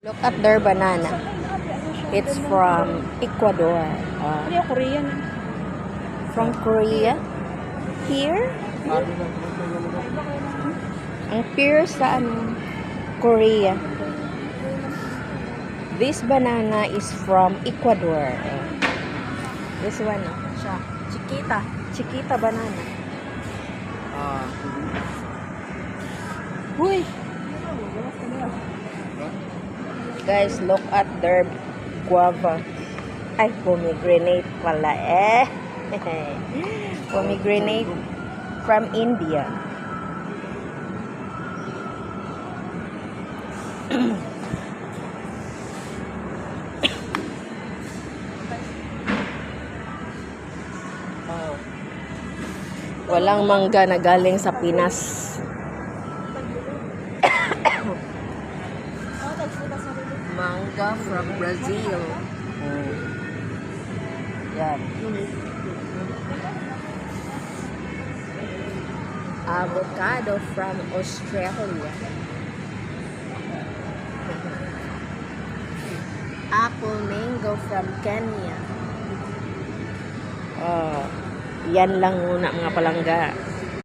Look at their banana. It's from Ecuador. Korean. From Korea. Here? Ang pear sa Korea. This banana is from Ecuador. This one, siya. Chiquita. Chiquita banana. Uy! Guys, look at their guava. Ay, pomegranate pala eh. Pomegranate from India. Walang mangga na galing sa Pinas. Mangga from Brazil. Yan. Avocado from Australia. Apple mango from Kenya. Yan lang muna mga palangga.